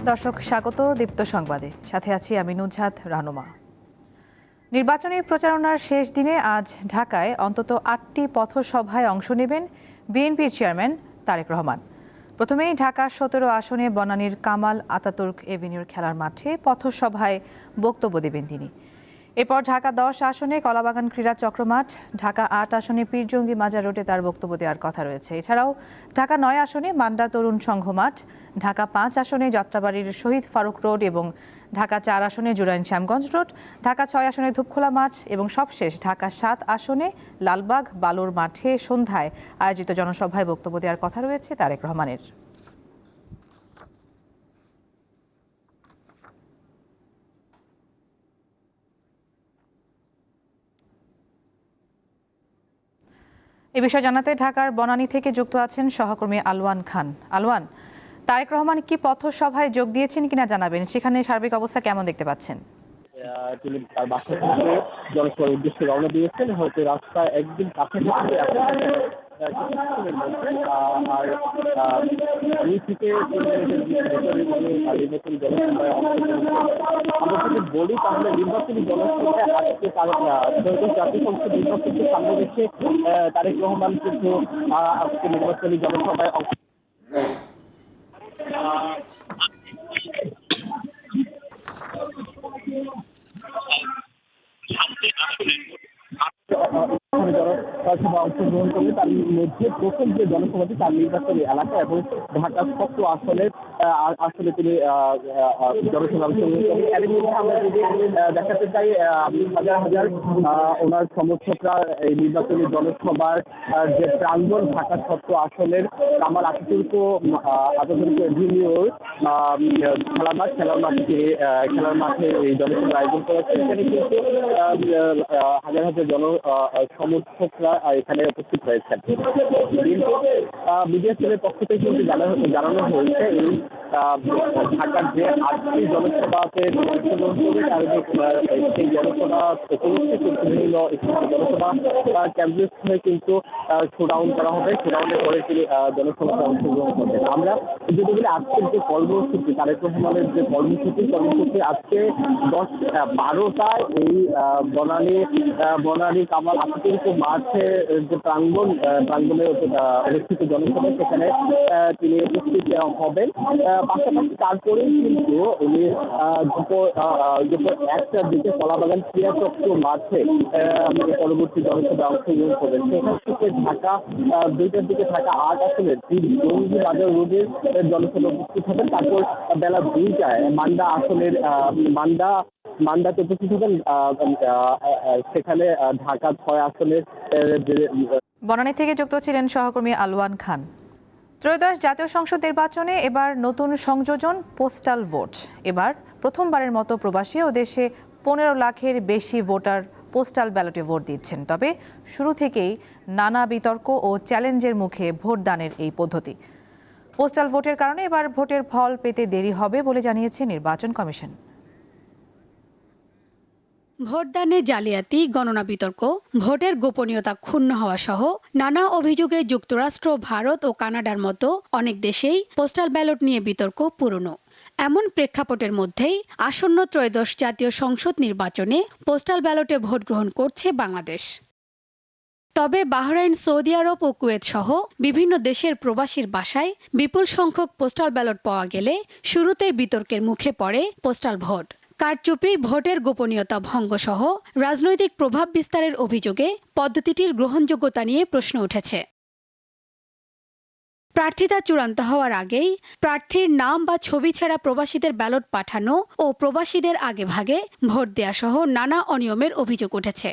দর্শক স্বাগত দীপ্ত সংবাদে, সাথে আছি আমি নুজহাত রানুমা। নির্বাচনী প্রচারণার শেষ দিনে আজ ঢাকায় অন্তত ৮টি পথসভায় অংশ নেবেন বিএনপির চেয়ারম্যান তারেক রহমান। প্রথমেই ঢাকা ১৭ আসনে বনানীর কামাল আতাতুর্ক এভিনিউর খেলার মাঠে পথসভায় বক্তব্য দেবেন তিনি। এরপর ঢাকা ১০ আসনে কলাবাগান ক্রীড়া চক্রমাঠ, ঢাকা ৮ আসনে পীরজঙ্গি মাজার রোডে তার বক্তব্য দেওয়ার কথা রয়েছে। এছাড়াও ঢাকা ৯ আসনে মান্ডা তরুণ সংঘ মাঠ, ঢাকা ৫ আসনে যাত্রাবাড়ির শহীদ ফারুক রোড এবং ঢাকা ৪ আসনে জুরাইন শ্যামগঞ্জ রোড, ঢাকা ৬ আসনে ধূপখোলা মাঠ এবং সবশেষ ঢাকা ৭ আসনে লালবাগ বালুর মাঠে সন্ধ্যায় আয়োজিত জনসভায় বক্তব্য দেওয়ার কথা রয়েছে তারেক রহমানের। এ বিষয়ে জানাতে ঢাকার বনানী থেকে যুক্ত আছেন সহকর্মী আলওয়ান খান। আলওয়ান, তারেক রহমান কি পথসভায় যোগ দিয়েছেন কিনা জানাবেন, সেখানে সার্বিক অবস্থা কেমন দেখতে পাচ্ছেন? তিনি তার বাসা থেকে জনসভার উদ্দেশ্যে রওনা দিয়েছেন। হয়তো রাস্তায় একদিন কাছাকাছি আর দুই থেকে ৩ মিনিটের ভেতরে নির্বাচনী জনসভায় আমরা যদি বলি তাহলে নির্বাচনী জনসভায় আজকে ত্রয়োদশ জাতীয় সংসদ নির্বাচনকে সামনে রেখে তারেক রহমান কিন্তু আজকে নির্বাচনী জনসভায় জনসভা অংশগ্রহণ করবে। তার মধ্যে প্রথম যে জনসভাটি তার নির্বাচনী এলাকা এবং ঢাকা ১৭ আসলে তিনি জনসভা অংশগ্রহণ করবেন। এর মধ্যে আমরা যদি দেখাতে চাই হাজার হাজার ওনার সমর্থকরা এই নির্বাচনী জনসভার যে প্রাঙ্গণ ঢাকা ১৭ আসনের কামাল আতাতুর্ক এভিনিউর খেলার মাঠে এই জনসভার আয়োজন করা হচ্ছে। এখানে কিন্তু হাজার হাজার সমর্থকরা এখানে উপস্থিত হয়েছেন। মিডিয়া সেলের পক্ষ থেকে কিন্তু জানানো হয়েছে এই ঢাকার যে ৮টি জনসভাতে অংশগ্রহণ করবে তার সেই জনসভা উপলক্ষে কিন্তু বিভিন্ন জনসভা কেন্দ্রস্থলে কিন্তু শোডাউন করা হবে। শোডাউনের পরে তিনি জনসভাতে অংশগ্রহণ করবেন। আমরা যদি বলি আজকের যে কর্মসূচি, তারেক রহমানের যে কর্মসূচি আজকে ১০-১২টায় এই বনানী কামাল আতাতুর্ক মাঠে যে প্রাঙ্গণে অনুষ্ঠিত জনসভা, সেখানে তিনি উপস্থিত হবেন। পাশাপাশি তারপরেই কিন্তু উনি দুপুর ১টার দিকে কলাবাগান ক্রীড়া চক্র মাঠে পরবর্তী জনসভায় অংশগ্রহণ করবেন। সেখান থেকে ঢাকা ২টার দিকে ঢাকা ৮ আসনের পীরজঙ্গি মাজার রোডের জনসভা উপস্থিত হবেন। তারপর বেলা ২টায় মান্ডাতে উপস্থিত হবেন। সেখানে ঢাকা ৬ আসনের বনানী থেকে যুক্ত ছিলেন সহকর্মী আলওয়ান খান। ত্রয়োদশ জাতীয় সংসদ নির্বাচনে এবার নতুন সংযোজন পোস্টাল ভোট। এবার প্রথমবারের মতো প্রবাসী ও দেশে ১৫ লাখের বেশি ভোটার পোস্টাল ব্যালটে ভোট দিচ্ছেন। তবে শুরু থেকেই নানা বিতর্ক ও চ্যালেঞ্জের মুখে ভোটদানের এই পদ্ধতি। পোস্টাল ভোটের কারণে এবার ভোটের ফল পেতে দেরি হবে বলে জানিয়েছে নির্বাচন কমিশন। ভোটদানে জালিয়াতি, গণনা বিতর্ক, ভোটের গোপনীয়তা ক্ষুণ্ণ হওয়া সহ নানা অভিযোগে যুক্তরাষ্ট্র, ভারত ও কানাডার মতো অনেক দেশেই পোস্টাল ব্যালট নিয়ে বিতর্ক পুরনো। এমন প্রেক্ষাপটের মধ্যেই আসন্ন ত্রয়োদশ জাতীয় সংসদ নির্বাচনে পোস্টাল ব্যালটে ভোট গ্রহণ করছে বাংলাদেশ। তবে বাহরাইন, সৌদি আরব ও কুয়েত সহ বিভিন্ন দেশের প্রবাসীর বাসায় বিপুল সংখ্যক পোস্টাল ব্যালট পাওয়া গেলে শুরুতেই বিতর্কের মুখে পড়ে পোস্টাল ভোট। কারচুপি, ভোটের গোপনীয়তা ভঙ্গ সহ রাজনৈতিক প্রভাব বিস্তারের অভিযোগে পদ্ধতিটির গ্রহণযোগ্যতা নিয়ে প্রশ্ন উঠেছে। প্রার্থিতা চূড়ান্ত হওয়ার আগেই প্রার্থীর নাম বা ছবি ছাড়া প্রবাসীদের ব্যালট পাঠানো ও প্রবাসীদের আগেভাগে ভোট দেয়া সহ নানা অনিয়মের অভিযোগ উঠেছে।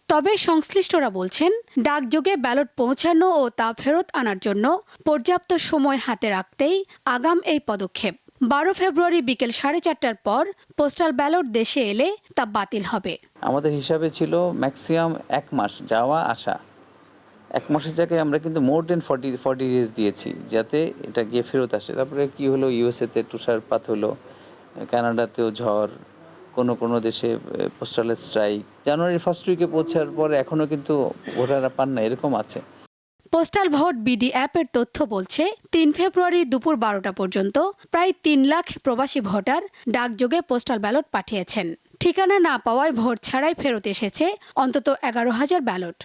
তবে সংশ্লিষ্টরা বলছেন, ডাকযোগে ব্যালট পৌঁছানো ও তা ফেরত আনার জন্য পর্যাপ্ত সময় হাতে রাখতেই আগাম এই পদক্ষেপ। ১২ ফেব্রুয়ারি বিকেল ৪:৩০টার পর পোস্টাল ব্যালট দেশে এলে তা বাতিল হবে। আমাদের হিসাবে ছিল ম্যাক্সিমাম ১ মাস যাওয়া আসা। 1 মাসের জায়গায় আমরা কিন্তু মোর দেন 40 ডেজ দিয়েছি যাতে এটা গিয়ে ফেরত আসে। তারপরে কি হলো, ইউএসএতে তুষারপাত হলো, কানাডাতেও ঝড়, কোনো দেশে পোস্টালের স্ট্রাইক। জানুয়ারির ফার্স্ট উইকে পৌঁছার পর এখনও কিন্তু ভোটাররা পান না, এরকম আছে। পোস্টাল ভোট বিডি অ্যাপের তথ্য বলছে ৩ ফেব্রুয়ারি দুপুর ১২টা পর্যন্ত প্রায় ৩ লাখ প্রবাসী ভোটার ডাকযোগে পোস্টাল ব্যালট পাঠিয়েছেন। ঠিকানা না পাওয়ায় ভোট ছাড়াই ফেরত এসেছে অন্তত ১১,০০০ ব্যালট।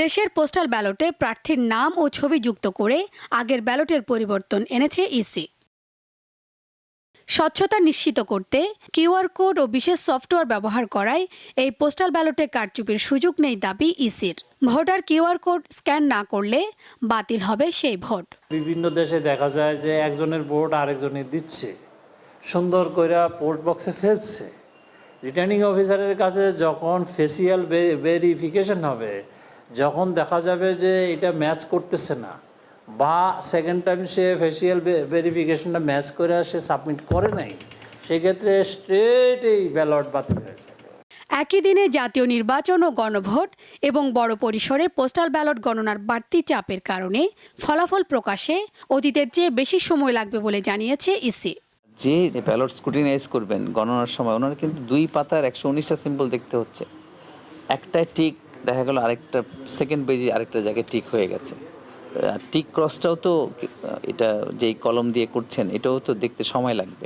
দেশের পোস্টাল ব্যালটে প্রার্থীর নাম ও ছবি যুক্ত করে আগের ব্যালটের পরিবর্তন এনেছে ইসি। স্বচ্ছতা নিশ্চিত করতে কিউআর কোড ও বিশেষ সফটওয়্যার ব্যবহার করায় এই পোস্টাল ব্যালটে কারচুপির সুযোগ নেই দাবি ইসির। ভোটার কিউআর কোড স্ক্যান না করলে বাতিল হবে সেই ভোট। বিভিন্ন দেশে দেখা যায় যে একজনের ভোট আরেকজনের দিচ্ছে, সুন্দর করে পোস্ট বক্সে ফেলছে। রিটার্নিং অফিসারের কাছে যখন ফেসিয়াল ভেরিফিকেশন হবে, যখন দেখা যাবে যে এটা ম্যাচ করতেছে না বা সেকেন্ড টাইম সে ফেসিয়াল ভেরিফিকেশনটা ম্যাচ করে সে সাবমিট করে নাই, সেক্ষেত্রে স্ট্রেট এই ব্যালট বাতিল হয়ে যাবে। একই দিনে জাতীয় নির্বাচন ও গণভোট এবং বড় পরিসরে পোস্টাল ব্যালট গণনার বাড়তি চাপের কারণে ফলাফল প্রকাশে অতীতের চেয়ে বেশি সময় লাগবে বলে জানিয়েছে ইসি। যে ব্যালট স্ক্রুটিনাইজ করবেন গণনার সময় ওনারা কিন্তু 2 পাতার 119টা সিম্বল দেখতে হচ্ছে। একটায় টিক দেখা গেল, আরেকটা সেকেন্ড পেজে আরেকটা জায়গায় টিক হয়ে গেছে। টিক ক্রসটাও তো এটা যেই কলম দিয়ে করছেন এটাও তো দেখতে সময় লাগবে,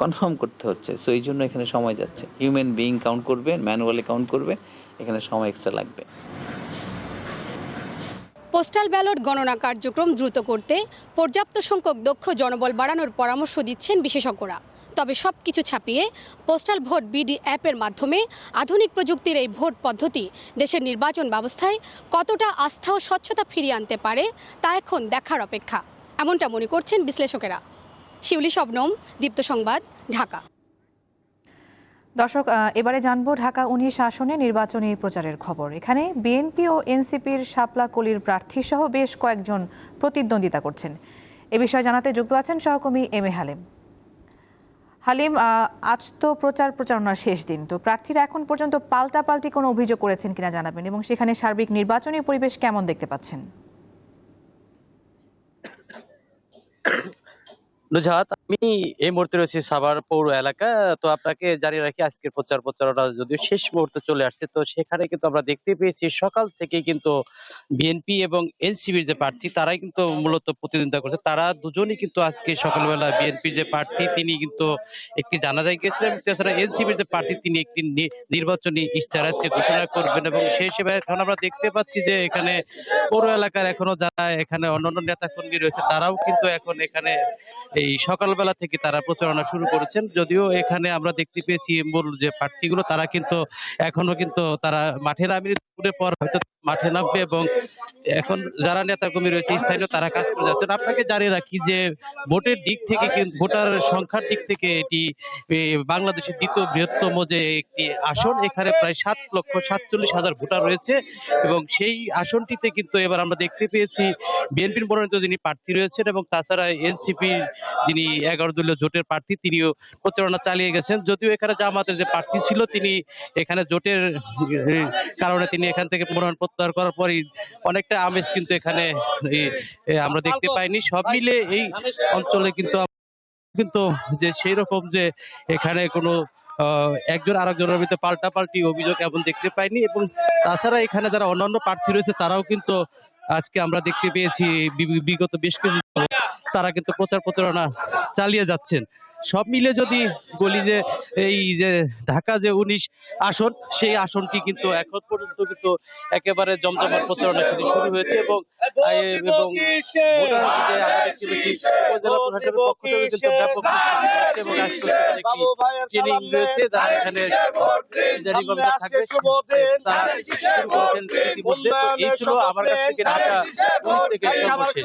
কনফার্ম করতে হচ্ছে। সো এই জন্য এখানে সময় যাচ্ছে। হিউম্যান বিইং কাউন্ট করবে, ম্যানুয়ালি কাউন্ট করবে, এখানে সময় এক্সট্রা লাগবে। পোস্টাল ব্যালট গণনা কার্যক্রম দ্রুত করতে পর্যাপ্ত সংখ্যক দক্ষ জনবল বাড়ানোর পরামর্শ দিচ্ছেন বিশেষজ্ঞরা। তবে সবকিছু ছাপিয়ে পোস্টাল ভোট বিডি অ্যাপের মাধ্যমে আধুনিক প্রযুক্তির এই ভোট পদ্ধতি দেশের নির্বাচন ব্যবস্থায় কতটা আস্থা ও স্বচ্ছতা ফিরিয়ে আনতে পারে তা এখন দেখার অপেক্ষা, এমনটা মনে করছেন বিশ্লেষকেরা। শিউলি শবনম, দীপ্ত সংবাদ, ঢাকা। দর্শক, এবারে জানবো ঢাকা 19 আসনে নির্বাচনী প্রচারের খবর। এখানে বিএনপি ও এনসিপির শাপলা কলির প্রার্থী সহ বেশ কয়েকজন প্রতিদ্বন্দ্বিতা করছেন। এ বিষয়ে জানাতে যুক্ত আছেন সহকর্মী এম এ হালিম। হালিম, আজ তো প্রচারণার শেষ দিন, তো প্রার্থীরা এখন পর্যন্ত পাল্টাপাল্টি কোনো অভিযোগ করেছেন কিনা জানাবেন, এবং সেখানে সার্বিক নির্বাচনী পরিবেশ কেমন দেখতে পাচ্ছেন? নুজহাত, আমি এই মুহূর্তে রয়েছি সাভার পৌর এলাকা। তো আপনাকে জানিয়ে রাখি, আজকের প্রচারণা যদিও শেষ মুহূর্তে চলে আসছে, তো সেখানে কিন্তু আমরা দেখতে পেয়েছি সকাল থেকে কিন্তু বিএনপি এবং এনসিপির যে প্রার্থী তারাই কিন্তু মূলত প্রতিদ্বন্দ্বিতা করছে। তারা দুজনই কিন্তু আজকে সকালবেলা বিএনপির যে প্রার্থী তিনি কিন্তু একটি জানাজায় গিয়েছিলেন, তাছাড়া এনসিপির যে প্রার্থী তিনি একটি নির্বাচনী ইশতেহার আজকে ঘোষণা করবেন। এবং সেই হিসেবে এখন আমরা দেখতে পাচ্ছি যে এখানে পৌর এলাকার এখনো যারা এখানে অন্যান্য নেতাকর্মী রয়েছে তারাও কিন্তু এখন এখানে এই সকালবেলা থেকে তারা প্রচারণা শুরু করেছেন। যদিও এখানে আমরা দেখতে পেয়েছি মূল যে প্রার্থীগুলো তারা কিন্তু এখনো কিন্তু তারা মাঠে নামেনি, দুপুরের পর হয়তো মাঠে নামবে এবং এখন যারা নেতাকর্মী রয়েছে স্থানীয় তারা কাজ করে যাচ্ছেন। আপনাকে জানিয়ে রাখি যে ভোটের দিক থেকে কিন্তু ভোটার সংখ্যার দিক থেকে এটি বাংলাদেশের দ্বিতীয় বৃহত্তম যে একটি আসন। এখানে প্রায় 7,47,000 ভোটার রয়েছে এবং সেই আসনটিতে কিন্তু এবার আমরা দেখতে পেয়েছি বিএনপির মনোনীত যিনি প্রার্থী রয়েছেন এবং তাছাড়া এনসিপির যিনি 11 দলীয় জোটের প্রার্থী তিনিও প্রচারণা চালিয়ে গেছেন। যদিও এখানে জামাতের যে প্রার্থী ছিল তিনি এখানে জোটের কারণে তিনি এখান থেকে মনোনয়ন প্রত্যাহার করার পরই অনেকটা আমেজ কিন্তু এখানে আমরা দেখতে পাইনি। সব মিলে এই অঞ্চলে কিন্তু যে সেই রকম যে এখানে কোনো একজন আরেকজনের ভিতরে পাল্টাপাল্টি অভিযোগ এমন দেখতে পাইনি। এবং তাছাড়া এখানে যারা অন্যান্য প্রার্থী রয়েছে তারাও কিন্তু আজকে আমরা দেখতে পেয়েছি বিগত বেশ কিছু তারা কিন্তু প্রচারণা চালিয়ে যাচ্ছেন। সব মিলে যদি বলি যে এই যে ঢাকা যে 19 আসন, সেই আসনটি কিন্তু এখন পর্যন্ত কিন্তু একেবারে জমজমাট প্রচারণা শুরু হয়েছে এবং উপজেলা প্রশাসনের পক্ষ থেকে কিন্তু ব্যাপক এবং ট্রেনিং রয়েছে যারা এখানে থাকবে তারা শুরু করেছেন ইতিমধ্যে। এই ছিল আমার কাছ থেকে ঢাকা 19 থেকে সর্বশেষ।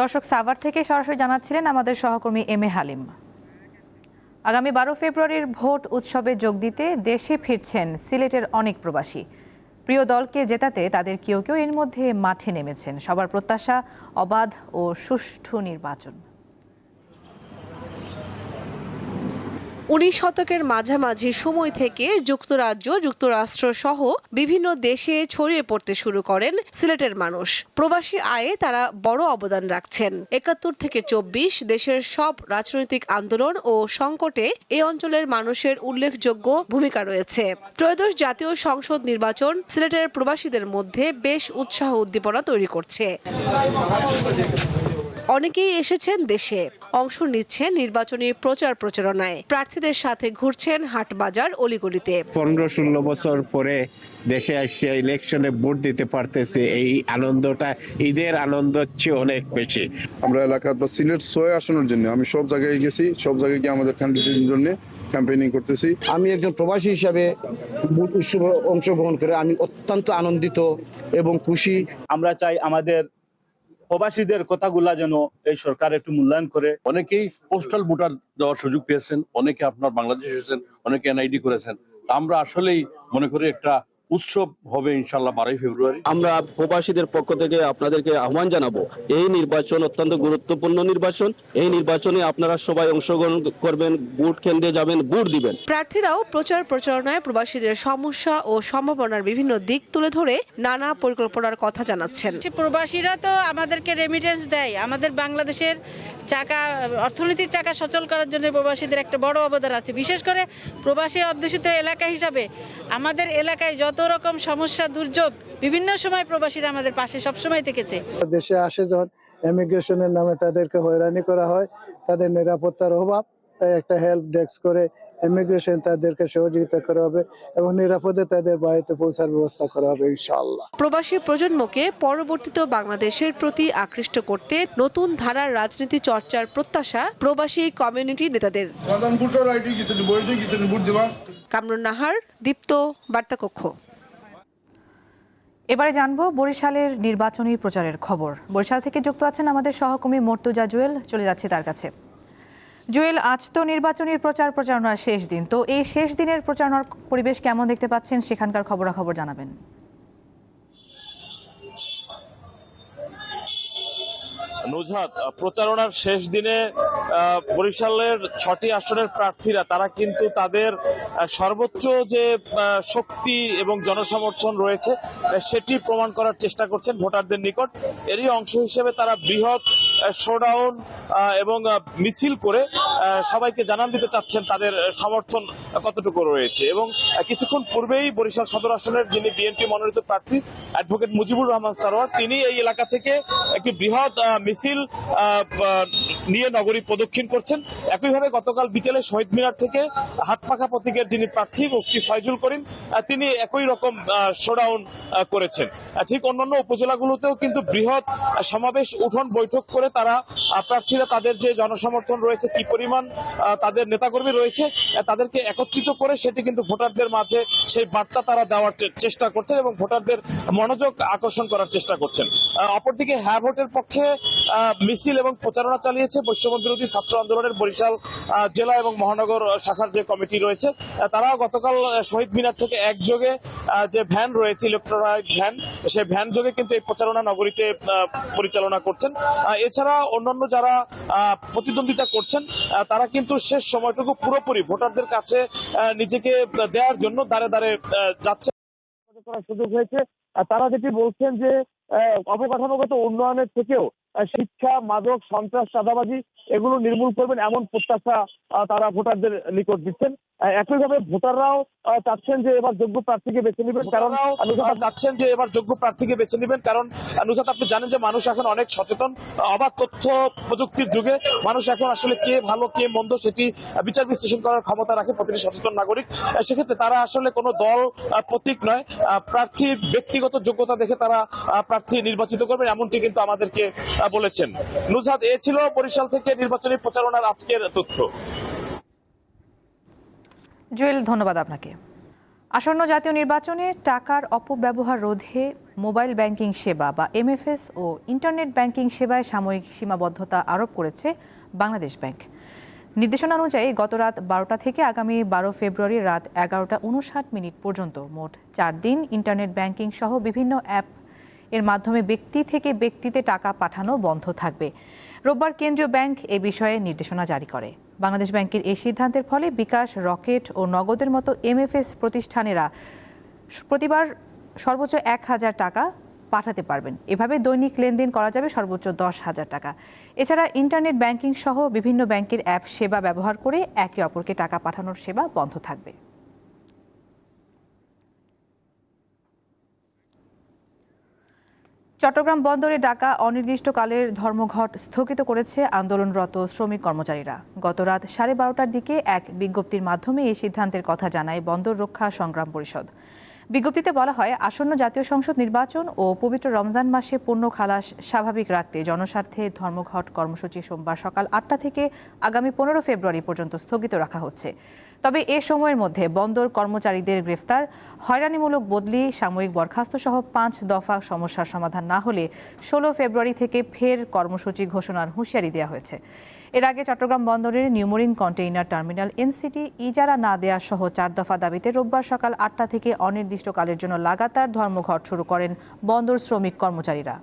দর্শক, সাভার থেকে সরাসরি জানাচ্ছিলেন আমাদের সহকর্মী এম এ হালিম। আগামী 12 ফেব্রুয়ারির ভোট উৎসবে যোগ দিতে দেশে ফিরছেন সিলেটের অনেক প্রবাসী। প্রিয় দলকে জেতাতে তাদের কেউ কেউ এর মধ্যে মাঠে নেমেছেন। সবার প্রত্যাশা অবাধ ও সুষ্ঠু নির্বাচন। 19 শতকের মাঝামাঝি সময় থেকে যুক্তরাজ্য, যুক্তরাষ্ট্র সহ বিভিন্ন দেশে ছড়িয়ে পড়তে শুরু করেন সিলেটের মানুষ। প্রবাসী আয়ে তারা বড় অবদান রাখছেন। 71 থেকে 24 দেশের সব রাজনৈতিক আন্দোলন ও সংকটে এই অঞ্চলের মানুষের উল্লেখযোগ্য ভূমিকা রয়েছে। ত্রয়োদশ জাতীয় সংসদ নির্বাচন সিলেটের প্রবাসীদের মধ্যে বেশ উৎসাহ উদ্দীপনা তৈরি করছে। অনেকেই এসেছেন দেশে, অংশ নিচ্ছেন নির্বাচনী প্রচার প্রচারণায়, প্রার্থীদের সাথে ঘুরছেন হাটবাজার অলিগলিতে। 15-16 বছর পরে দেশে এসে ইলেকশনে ভোট দিতে পারতেছে, এই আনন্দটা ঈদের আনন্দের চেয়ে অনেক বেশি। আমরা এলাকার সিলেট 6 আসনের জন্য আমি সব জায়গায় গেছি, সব জায়গায় গিয়ে আমাদের ক্যান্ডিডেটের জন্য ক্যাম্পেইনিং করতেছি। আমি একজন প্রবাসী হিসাবে ভোট উৎসবে অংশগ্রহণ করে আমি অত্যন্ত আনন্দিত এবং খুশি। আমরা চাই আমাদের প্রবাসীদের কথাগুলা যেন এই সরকার একটু মূল্যায়ন করে। অনেকেই পোস্টাল ভোটার দেওয়ার সুযোগ পেয়েছেন, অনেকে আপনার বাংলাদেশ এসেছেন, অনেকে এনআইডি করেছেন। আমরা আসলেই মনে করি একটা উৎসব হবে ইনশাল্লাহ 12 ফেব্রুয়ারি। আমরা প্রবাসীদের পক্ষ থেকে আপনাদেরকে আহ্বান জানাবো, এই নির্বাচন অত্যন্ত গুরুত্বপূর্ণ নির্বাচন। এই নির্বাচনে আপনারা সবাই অংশগ্রহণ করবেন, ভোট কেন্দ্রে যাবেন, ভোট দিবেন। প্রার্থীরাও প্রচার প্রচারণায় প্রবাসীদের সমস্যা ও সম্ভাবনার বিভিন্ন দিক তুলে ধরে নানা পরিকল্পনার কথা জানাচ্ছেন। প্রবাসীরা তো আমাদেরকে রেমিটেন্স দেয়, আমাদের বাংলাদেশের অর্থনীতির চাকা সচল করার জন্য প্রবাসীদের একটা বড় অবদান আছে। বিশেষ করে প্রবাসী অধ্যুষিত এলাকা হিসাবে আমাদের এলাকায় যত রকম সমস্যা দুর্যোগ বিভিন্ন সময় প্রবাসীরা আমাদের পাশে সবসময় থেকেছে। দেশে আসে যখন ইমিগ্রেশনের নামে তাদেরকে হয়রানি করা হয়, তাদের নিরাপত্তার অভাব, তাই একটা হেল্প ডেস্ক করে ইমিগ্রেশন তাদেরকে সহযোগিতা করা হবে এবং নিরাপদে তাদের বাড়িতে পৌঁছার ব্যবস্থা করা হবে ইনশাআল্লাহ। প্রবাসী প্রজন্মকে পরবর্তীতে বাংলাদেশের প্রতি আকৃষ্ট করতে নতুন ধারার রাজনীতি চর্চার প্রত্যাশা প্রবাসী কমিউনিটি নেতাদের। কামরুন নাহার, দীপ্ত, বার্তাকক্ষ। এবারে জানবো বরিশালের নির্বাচনী প্রচারের খবর। বরিশাল থেকে যুক্ত আছেন আমাদের সহকর্মী মর্তুজা জুয়েল, চলে যাচ্ছে তার কাছে। জুয়েল, আজ তো নির্বাচনী প্রচারণার শেষ দিন, তো এই শেষ দিনের প্রচারণার পরিবেশ কেমন দেখতে পাচ্ছেন, সেখানকার খবরাখবর জানাবেন। নুজহাত, প্রচারণার শেষ দিনে বরিশালের 6টি আসনের প্রার্থীরা তারা কিন্তু তাদের সর্বোচ্চ যে শক্তি এবং জনসমর্থন রয়েছে সেটি প্রমাণ করার চেষ্টা করছেন ভোটারদের নিকট। এরই অংশ হিসেবে তারা বৃহৎ শোডাউন এবং মিছিল করে সবাইকে জানান দিতে চাচ্ছেন তাদের সমর্থন কতটুকু রয়েছে। এবং কিছুক্ষণ পূর্বেই বরিশাল সদর আসনের যিনি বিএনপি মনোনীত প্রার্থী অ্যাডভোকেট মুজিবুর রহমান সারোয়ার, তিনি এই এলাকা থেকে একটি বৃহৎ মিছিল নিয়ে নগরী প্রদক্ষিণ করছেন। একইভাবে গতকাল বিকেলে শহীদ মিনার থেকে হাতপাখা প্রতীকের যিনি প্রার্থী মুফতি ফয়জুল করিম, তিনি একই রকম শোডাউন করেছেন। ঠিক অন্যান্য উপজেলাগুলোতেও কিন্তু বৃহৎ সমাবেশ উঠোন বৈঠক করে তারা প্রার্থীরা তাদের যে জনসমর্থন রয়েছে, কি পরিমাণ তাদের নেতাকর্মী রয়েছে, তাদেরকে একত্রিত করে সেটি কিন্তু ভোটারদের মাঝে সেই বার্তা তারা দেওয়ার চেষ্টা করছেন এবং ভোটারদের মনোযোগ আকর্ষণ করার চেষ্টা করছেন। অপরদিকে হ্যাঁ ভোটের পক্ষে মিছিল এবং প্রচারণা চালিয়েছে বৈষম্য বিরোধী ছাত্র আন্দোলনের বরিশাল জেলা এবং মহানগর শাখার যে কমিটি রয়েছে, তারাও গতকাল শহীদ মিনার থেকে একযোগে যে ভ্যান রয়েছে, ইলেকট্রনিক ভ্যান, সেই ভ্যান যোগে কিন্তু এই প্রচারণা নগরীতে পরিচালনা করছেন। এছাড়া অন্যান্য যারা প্রতিদ্বন্দ্বিতা করছেন তারা কিন্তু শেষ সময়টুকু পুরোপুরি ভোটারদের কাছে নিজেকে দেওয়ার জন্য দাঁড়ে দাঁড়ে যাচ্ছে করার সুযোগ হয়েছে। তারা যেটি বলছেন যে অবকাঠামোগত উন্নয়নের থেকেও শিক্ষা, মাদক, সন্ত্রাস, চাঁদাবাজি এগুলো নির্মূল করবেন এমন প্রত্যাশা তারা ভোটারদের নিকট দিচ্ছেন। একইভাবে ভোটাররাও চাচ্ছেন যে এবার যোগ্য প্রার্থীকে বেছে নেবেন, কারণ নুজাত আপনি জানেন যে মানুষ এখন অনেক সচেতন। অবাধ তথ্য প্রযুক্তির যুগে মানুষ এখন আসলে কে ভালো কে মন্দ সেটি বিচার বিশ্লেষণ করার ক্ষমতা রাখে প্রতিটি সচেতন নাগরিক। সেক্ষেত্রে তারা আসলে কোনো দল প্রতীক নয়, প্রার্থীর ব্যক্তিগত যোগ্যতা দেখে তারা প্রার্থী নির্বাচিত করবেন, এমনটি কিন্তু আমাদেরকে বলেছেন। নুজাত, এ ছিল বরিশাল থেকে নির্বাচনী প্রচারণার আজকের তথ্য। জুয়েল, ধন্যবাদ আপনাকে। আসন্ন জাতীয় নির্বাচনে টাকার অপব্যবহার রোধে মোবাইল ব্যাংকিং সেবা বা এমএফএস ও ইন্টারনেট ব্যাংকিং সেবায় সাময়িক সীমাবদ্ধতা আরোপ করেছে বাংলাদেশ ব্যাংক। নির্দেশনা অনুযায়ী গত রাত 12টা থেকে আগামী 12 ফেব্রুয়ারি রাত 11:59 পর্যন্ত মোট 4 দিন ইন্টারনেট ব্যাংকিং সহ বিভিন্ন অ্যাপ এর মাধ্যমে ব্যক্তি থেকে ব্যক্তিতে টাকা পাঠানো বন্ধ থাকবে। রোববার কেন্দ্রীয় ব্যাংক এ বিষয়ে নির্দেশনা জারি করে। বাংলাদেশ ব্যাংকের এই সিদ্ধান্তের ফলে বিকাশ, রকেট ও নগদের মতো এমএফএস প্রতিষ্ঠানেরা প্রতিবার সর্বোচ্চ 1,000 টাকা পাঠাতে পারবেন। এভাবে দৈনিক লেনদেন করা যাবে সর্বোচ্চ 10,000 টাকা। এছাড়া ইন্টারনেট ব্যাংকিং সহ বিভিন্ন ব্যাংকের অ্যাপ সেবা ব্যবহার করে একে অপরকে টাকা পাঠানোর সেবা বন্ধ থাকবে। চট্টগ্রাম বন্দরে ডাকা অনির্দিষ্টকালের ধর্মঘট স্থগিত করেছে আন্দোলনরত শ্রমিক কর্মচারীরা। গত রাত 12:30টার দিকে এক বিজ্ঞপ্তির মাধ্যমে এই সিদ্ধান্তের কথা জানায় বন্দর রক্ষা সংগ্রাম পরিষদ। বিজ্ঞপ্তিতে বলা হয়, আসন্ন জাতীয় সংসদ নির্বাচন ও পবিত্র রমজান মাসে পণ্য খালাস স্বাভাবিক রাখতে জনস্বার্থে ধর্মঘট কর্মসূচি সোমবার সকাল 8টা থেকে আগামী 15 ফেব্রুয়ারি পর্যন্ত স্থগিত রাখা হচ্ছে। তবে এ সময়ের মধ্যে বন্দর কর্মচারীদের গ্রেফতার, হয়রানিমূলক বদলি, সাময়িক বরখাস্ত সহ 5 দফা সমস্যার সমাধান না হলে 16 ফেব্রুয়ারি থেকে ফের কর্মসূচি ঘোষণার হুঁশিয়ারি দেওয়া হয়েছে। এর আগে চট্টগ্রাম বন্দরের নিউমোরিং কন্টেইনার টার্মিনাল এনসিটি ইজারা না দেওয়া সহ 4 দফা দাবিতে রোববার সকাল 8টা থেকে অনির্দিষ্টকালের জন্য লাগাতার ধর্মঘট শুরু করেন বন্দর শ্রমিক কর্মচারীরা।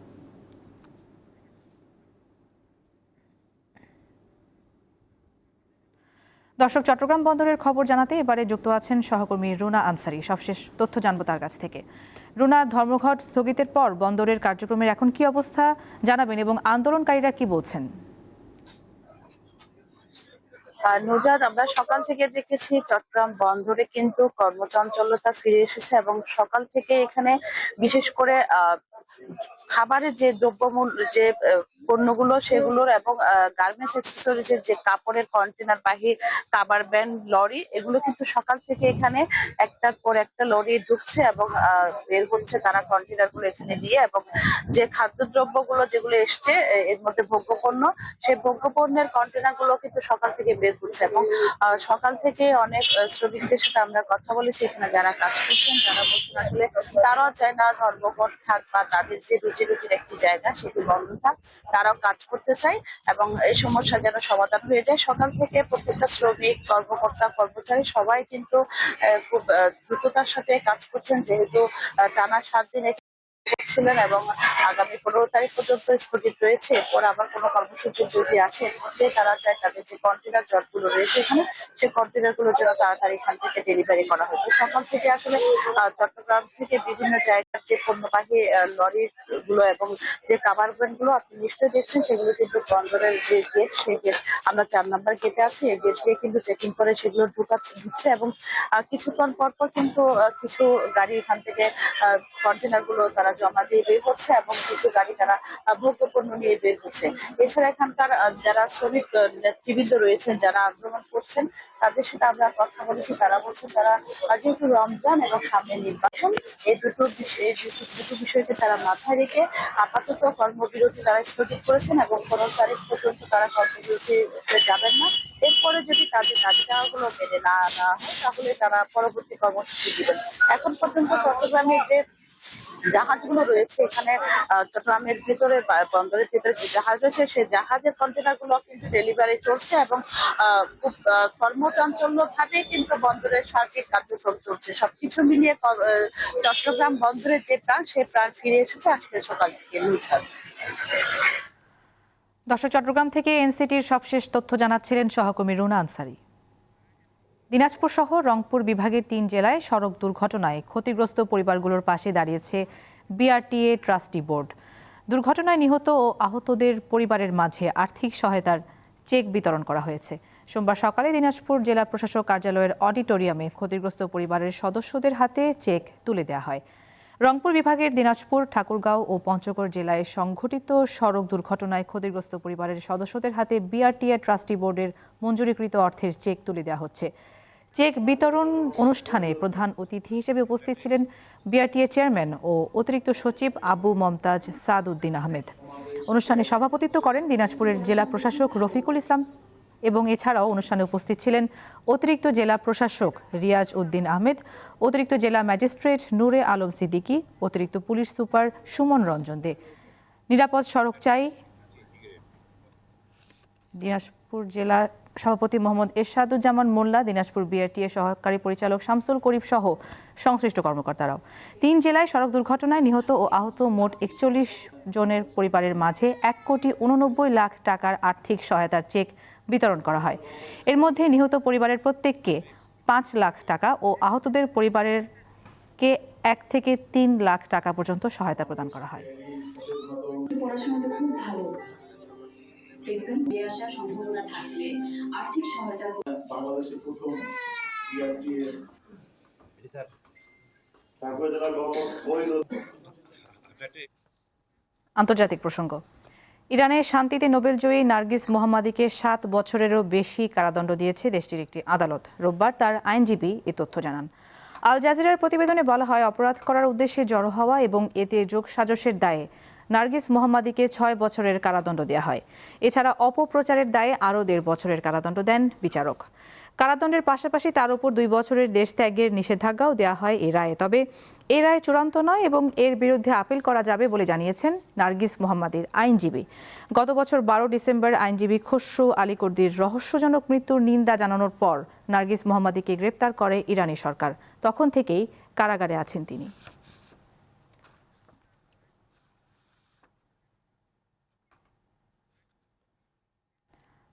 দর্শক, চট্টগ্রাম বন্দরের খবর জানাতে এবারে যুক্ত আছেন সহকর্মী রুনা আনসারি। সবশেষ তথ্য জানবো তার কাছ থেকে। রুনা, ধর্মঘট স্থগিতের পর বন্দরের কার্যক্রমের এখন কি অবস্থা জানাবেন এবং আন্দোলনকারীরা কি বলছেন? নুজাদ, আমরা সকাল থেকে দেখেছি চট্টগ্রাম বন্দরে কিন্তু কর্মচঞ্চলতা ফিরে এসেছে এবং সকাল থেকে এখানে বিশেষ করে খাবারের যে দ্রব্যমূল্য যে পণ্যগুলো সেগুলোর এবং গার্মেন্টস অ্যাক্সেসরিজের যে কাপড়ের কন্টেনার বাহী কাবার ভ্যান, লরি, এগুলো কিন্তু সকাল থেকে এখানে একটার পর একটা লরি ঢুকছে এবং বের হচ্ছে তারা কন্টেনার গুলো এখানে দিয়ে, এবং যে খাদ্যদ্রব্যগুলো যেগুলো এসছে এর মধ্যে ভোগ্যপণ্য, সেই ভোগ্যপণ্যের কন্টেনার গুলো কিন্তু সকাল থেকে বের হচ্ছে। এবং সকাল থেকে অনেক শ্রমিকদের সাথে আমরা কথা বলেছি এখানে যারা কাজ করছেন, তারা বলছেন আসলে তারাও চায় না ধর্মঘট থাক বা তাদের যে রুজির একটি জায়গা সেটি বন্ধ থাক, তারাও কাজ করতে চায় এবং এই সমস্যা যেন সমাধান হয়ে যায়। সকাল থেকে প্রত্যেকটা শ্রমিক, কর্মকর্তা, কর্মচারী সবাই কিন্তু খুব দ্রুততার সাথে কাজ করছেন, যেহেতু টানা 7 দিন ছিলেন এবং আগামী 15 তারিখ পর্যন্ত স্থগিত রয়েছে। এরপর আবার কোনো কর্মসূচি যদি আসে এর মধ্যে তারা চায় তাদের যে কন্টেনার জটগুলো রয়েছে এখানে, সেই কন্টেনার গুলো যেন তাড়াতাড়ি এখান থেকে ডেলিভারি করা হতো। সকাল থেকে আসলে চট্টগ্রাম থেকে বিভিন্ন জায়গার যে পণ্যবাহী লরি গুলো এবং যে কাভার ভ্যান গুলো আপনি নিশ্চয়ই দেখছেন, সেগুলো কিন্তু বন্দরের যে গেট, সেই গেট আমরা 4 নম্বর গেটে আছি, এই গেট দিয়ে কিন্তু চেকিং করে সেগুলো ঢুকছে এবং কিছুক্ষণ পর পর কিন্তু কিছু গাড়ি এখান থেকে কন্টেনার গুলো তারা জমা দিয়ে বের হচ্ছে এবং কিছু গাড়ি তারা ভোগ্যপণ্য নিয়ে বের হচ্ছে। এছাড়া এখানকার যারা শ্রমিক নেতৃবৃন্দ রয়েছেন, যারা আন্দোলন করছেন, তাদের সাথে আমরা কথা বলেছি। তারা বলছেন তারা যেহেতু রমজান এবং সামনে নির্বাচন, এই দুটো বিষয়কে তারা মাথায় রেখে আপাতত কর্মবিরতি তারা স্থগিত করেছেন এবং 15 তারিখ পর্যন্ত তারা কর্মবিরতিতে যাবেন না। এরপরে যদি তাদের দাবি দেওয়াগুলো মেনে না নেওয়া হয় তাহলে তারা পরবর্তী কর্মসূচি দিবেন। এখন পর্যন্ত চট্টগ্রামে যে জাহাজগুলো রয়েছে এখানে, চট্টগ্রামের ভিতরে বন্দরের ভিতরে যে জাহাজ রয়েছে সেই জাহাজের কন্টেনার গুলো কিন্তু ডেলিভারি চলছে এবং খুব কর্মচাঞ্চল্য ভাবে কিন্তু বন্দরের সার্বিক কার্যক্রম চলছে। সবকিছু মিলিয়ে চট্টগ্রাম বন্দরের যে প্রাণ, সেই প্রাণ ফিরে এসেছে আজকে সকাল থেকে। দর্শক, চট্টগ্রাম থেকে এনসিটির সবশেষ তথ্য জানাচ্ছিলেন সহকর্মী রুনা আনসারি। দিনাজপুর সহ রংপুর বিভাগের 3 জেলায় সড়ক দুর্ঘটনায় ক্ষতিগ্রস্ত পরিবারগুলোর পাশে দাঁড়িয়েছে বিআরটিএ ট্রাস্টি বোর্ড। দুর্ঘটনায় নিহত ও আহতদের পরিবারের মাঝে আর্থিক সহায়তার চেক বিতরণ করা হয়েছে। সোমবার সকালে দিনাজপুর জেলা প্রশাসক কার্যালয়ের অডিটোরিয়ামে ক্ষতিগ্রস্ত পরিবারের সদস্যদের হাতে চেক তুলে দেওয়া হয়। রংপুর বিভাগের দিনাজপুর, ঠাকুরগাঁও ও পঞ্চগড় জেলায় সংঘটিত সড়ক দুর্ঘটনায় ক্ষতিগ্রস্ত পরিবারের সদস্যদের হাতে বিআরটিএ ট্রাস্টি বোর্ডের মঞ্জুরিকৃত অর্থের চেক তুলে দেওয়া হচ্ছে। চেক বিতরণ অনুষ্ঠানে প্রধান অতিথি হিসেবে উপস্থিত ছিলেন বিআরটিএ চেয়ারম্যান ও অতিরিক্ত সচিব আবু মমতাজ সাদ উদ্দিন আহমেদ। অনুষ্ঠানে সভাপতিত্ব করেন দিনাজপুরের জেলা প্রশাসক রফিকুল ইসলাম এবং এছাড়াও অনুষ্ঠানে উপস্থিত ছিলেন অতিরিক্ত জেলা প্রশাসক রিয়াজ উদ্দিন আহমেদ, অতিরিক্ত জেলা ম্যাজিস্ট্রেট নূরে আলম সিদ্দিকী, অতিরিক্ত পুলিশ সুপার সুমন রঞ্জন দে। নিরাপদ সড়ক চাই দিনাজপুর জেলা সভাপতি মোহাম্মদ এরশাদুজ্জামান মোল্লা, দিনাজপুর বিআরটিএ সহকারী পরিচালক শামসুল করিম সহ সংশ্লিষ্ট কর্মকর্তারাও। 3 জেলায় সড়ক দুর্ঘটনায় নিহত ও আহত মোট 41 জনের পরিবারের মাঝে 1,89,00,000 টাকার আর্থিক সহায়তার চেক বিতরণ করা হয়। এর মধ্যে নিহত পরিবারের প্রত্যেককে 5 লাখ টাকা ও আহতদের পরিবারেরকে 1 থেকে 3 লাখ টাকা পর্যন্ত সহায়তা প্রদান করা হয়। পড়াশোনাতে খুব ভালো দেখবেন বের আসার সম্ভাবনা থাকলে আর্থিক সহায়তা বাংলাদেশের প্রথম আন্তর্জাতিক প্রসঙ্গ। ইরানের শান্তিতে নোবেলজয়ী নার্গিস মোহাম্মদীকে 7 বছরেরও বেশি কারাদণ্ড দিয়েছে দেশটির একটি আদালত। রোববার তার আইনজীবী এ তথ্য জানান। আল জাজিরার প্রতিবেদনে বলা হয়, অপরাধ করার উদ্দেশ্যে জড়ো হওয়া এবং এতে যোগসাজশের দায়ে নার্গিস মোহাম্মদীকে 6 বছরের কারাদণ্ড দেওয়া হয়। এছাড়া অপপ্রচারের দায়ে আরও 1.5 বছরের কারাদণ্ড দেন বিচারক। কারাদণ্ডের পাশাপাশি তার উপর 2 বছরের দেশ ত্যাগের নিষেধাজ্ঞাও দেওয়া হয় এই রায়ে। তবে এই রায় চূড়ান্ত নয় এবং এর বিরুদ্ধে আপিল করা যাবে বলে জানিয়েছেন নার্গিস মোহাম্মদীর আইনজীবী। গত বছর 12 ডিসেম্বর আইনজীবী খসরু আলীকর্দির রহস্যজনক মৃত্যুর নিন্দা জানানোর পর নার্গিস মোহাম্মদীকে গ্রেপ্তার করে ইরানি সরকার। তখন থেকেই কারাগারে আছেন তিনি।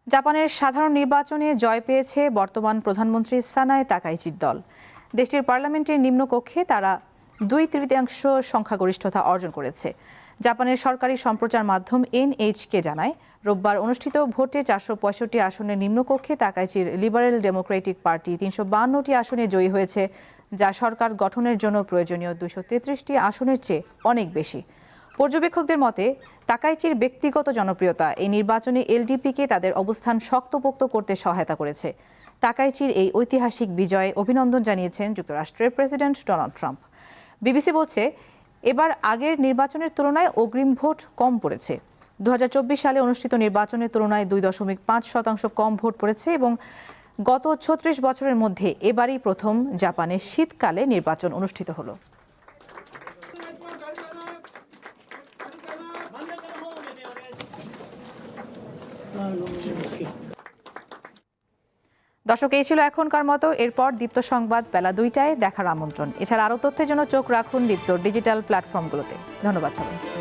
জাপানের সাধারণ নির্বাচনে জয় পেয়েছে বর্তমান প্রধানমন্ত্রী সানায় তাকাইচির দল। দেশটির পার্লামেন্টের নিম্নকক্ষে তারা 2/3 সংখ্যাগরিষ্ঠতা অর্জন করেছে। জাপানের সরকারি সম্প্রচার মাধ্যম NHK জানায়, রোববার অনুষ্ঠিত ভোটে 465 আসনের নিম্নকক্ষে তাকাইচির লিবারেল ডেমোক্রেটিক পার্টি 352টি আসনে জয়ী হয়েছে, যা সরকার গঠনের জন্য প্রয়োজনীয় 233টি আসনের চেয়ে অনেক বেশি। পর্যবেক্ষকদের মতে, তাকাইচির ব্যক্তিগত জনপ্রিয়তা এই নির্বাচনে এলডিপিকে তাদের অবস্থান শক্তপোক্ত করতে সহায়তা করেছে। তাকাইচির এই ঐতিহাসিক বিজয়ে অভিনন্দন জানিয়েছেন যুক্তরাষ্ট্রের প্রেসিডেন্ট ডোনাল্ড ট্রাম্প। বিবিসি বলছে, এবার আগের নির্বাচনের তুলনায় অগ্রিম ভোট কম পড়েছে। 2024 সালে অনুষ্ঠিত নির্বাচনের তুলনায় 2.5% কম ভোট পড়েছে এবং গত 36 বছরের মধ্যে এবারই প্রথম জাপানে শীতকালে নির্বাচন অনুষ্ঠিত হলো। দর্শক, এই ছিল এখনকার মতো। এরপর দীপ্ত সংবাদ বেলা 2টায় দেখার আমন্ত্রণ। এছাড়া আরও তথ্যের জন্য চোখ রাখুন দীপ্তর ডিজিটাল প্ল্যাটফর্মগুলোতে। ধন্যবাদ সবাই।